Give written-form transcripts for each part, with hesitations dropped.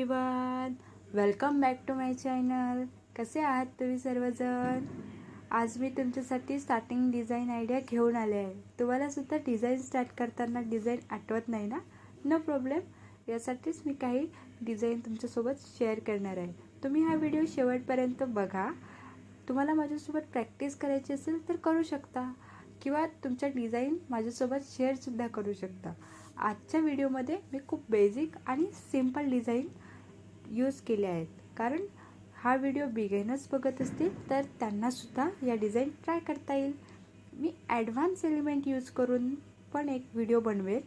Everyone, welcome back to my channel. कसे आहात तुम्ही सर्वजण? आज मी तुमच्यासाठी स्टार्टिंग डिझाईन आयडिया घेऊन आले आहे। तुम्हाला सुद्धा डिझाईन स्टार्ट करताना डिझाईन आठवत नाही ना? नो प्रॉब्लेम, यासाठीच मी काही डिझाईन तुमच्यासोबत शेअर करणार आहे। तुम्ही हा व्हिडिओ शेवटपर्यंत बघा। तुम्हाला माझ्यासोबत प्रॅक्टिस करायची असेल तर करू शकता किंवा तुमच्या डिझाईन माझ्यासोबत शेअरसुद्धा करू शकता। आजच्या व्हिडिओमध्ये मी खूप बेसिक आणि सिंपल डिझाईन यूज केले आहेत, कारण हा व्हिडिओ बिगिनर्स बघत असतील तर त्यांनासुद्धा या डिझाईन ट्राय करता येईल। मी ॲडव्हान्स एलिमेंट यूज करून पण एक व्हिडिओ बनवेल,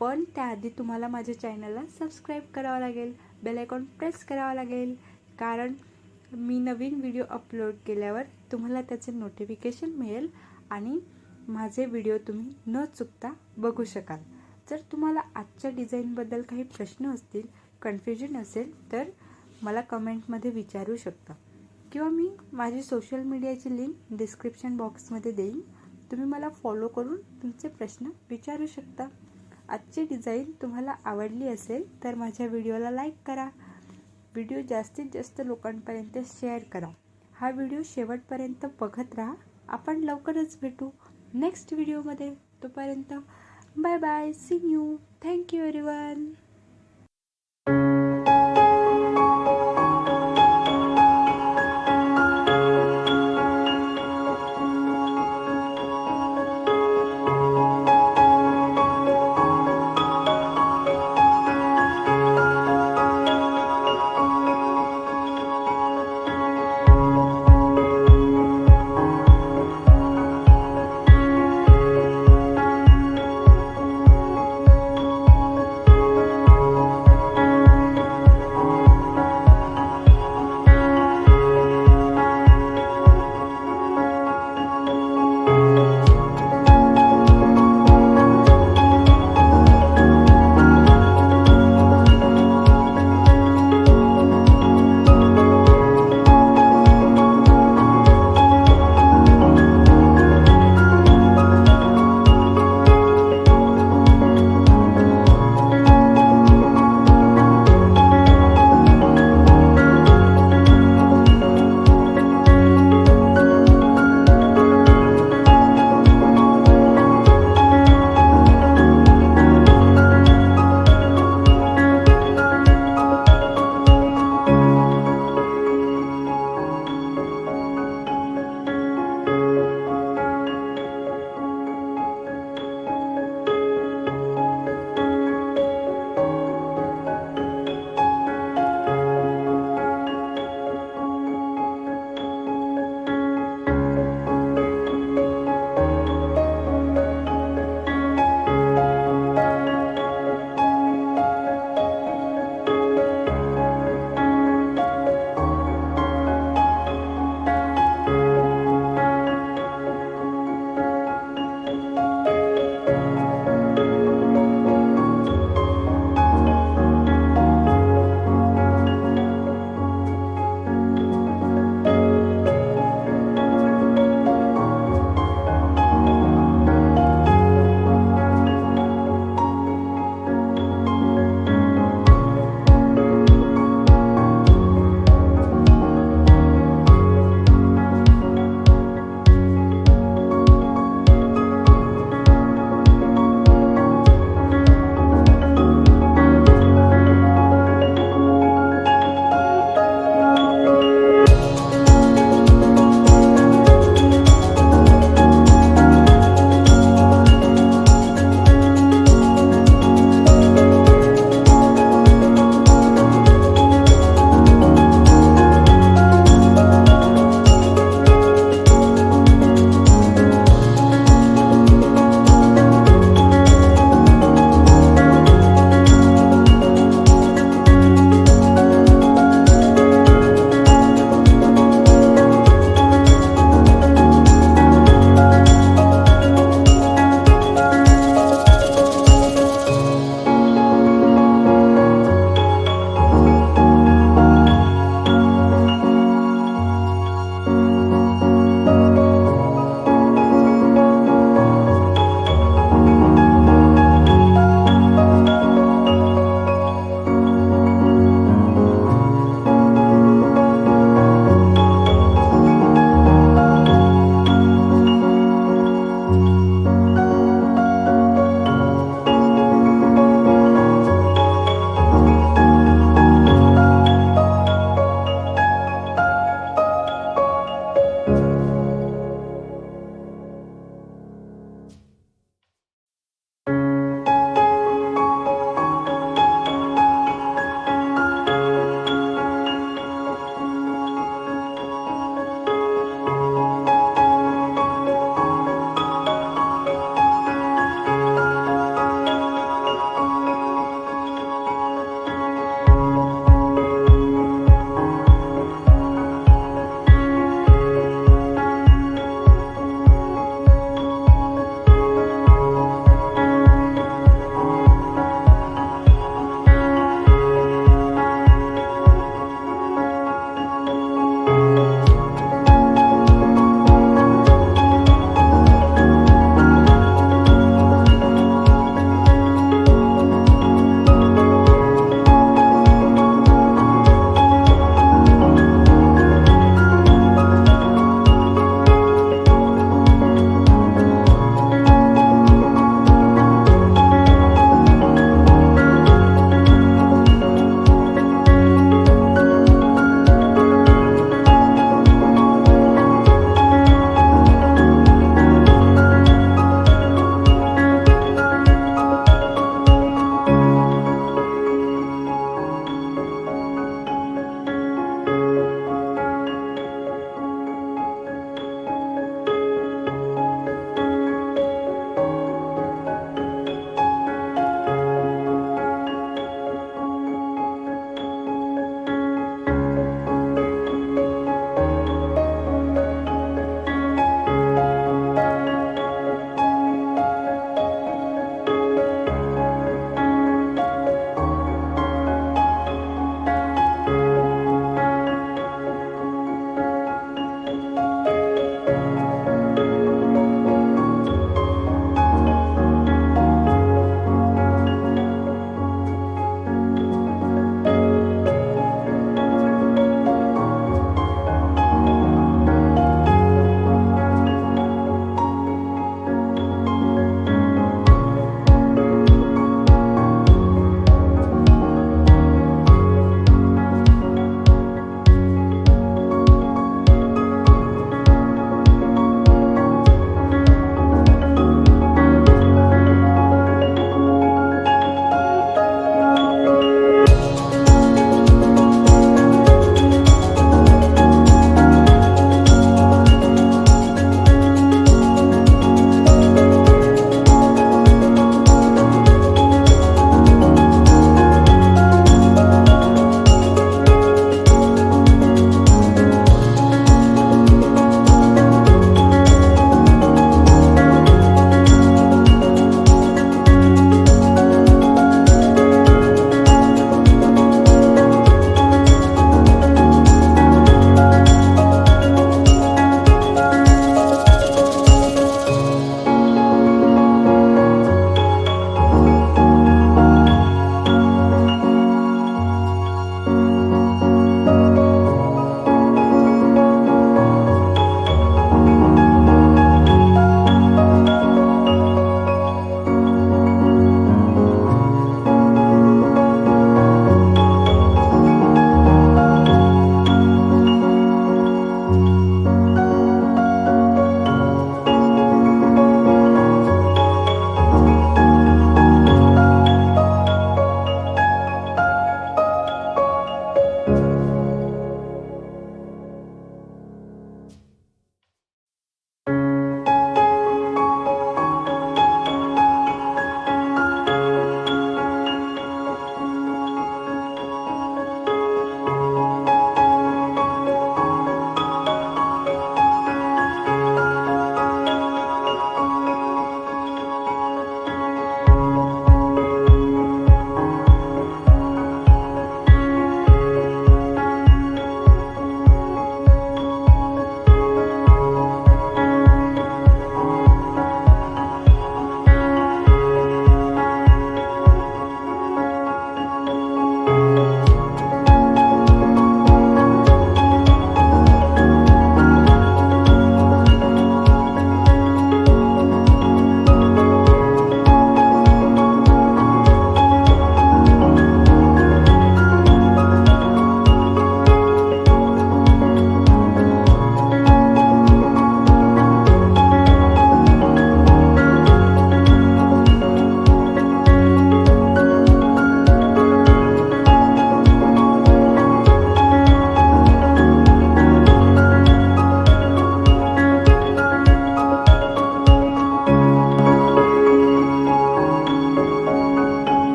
पण त्याआधी तुम्हाला माझ्या चॅनलला सबस्क्राईब करावं लागेल, बेल आयकॉन प्रेस करावं लागेल, कारण मी नवीन व्हिडिओ अपलोड केल्यावर तुम्हाला त्याचे नोटिफिकेशन मिळेल आणि माझे व्हिडिओ तुम्ही न चुकता बघू शकाल। जर तुम्हाला आजच्या डिझाईनबद्दल काही प्रश्न असतील, कन्फ्युजन असेल तर मला कमेंटमध्ये विचारू शकता किंवा मी माझी सोशल मीडियाची लिंक डिस्क्रिप्शन बॉक्समध्ये देईन। तुम्ही मला फॉलो करून तुमचे प्रश्न विचारू शकता। आजची डिझाईन तुम्हाला आवडली असेल तर माझ्या व्हिडिओला लाईक करा, व्हिडिओ जास्तीत जास्त लोकांपर्यंत शेअर करा। हा व्हिडिओ शेवटपर्यंत बघत राहा। आपण लवकरच भेटू नेक्स्ट व्हिडिओमध्ये। तोपर्यंत bye bye, see you, thank you everyone.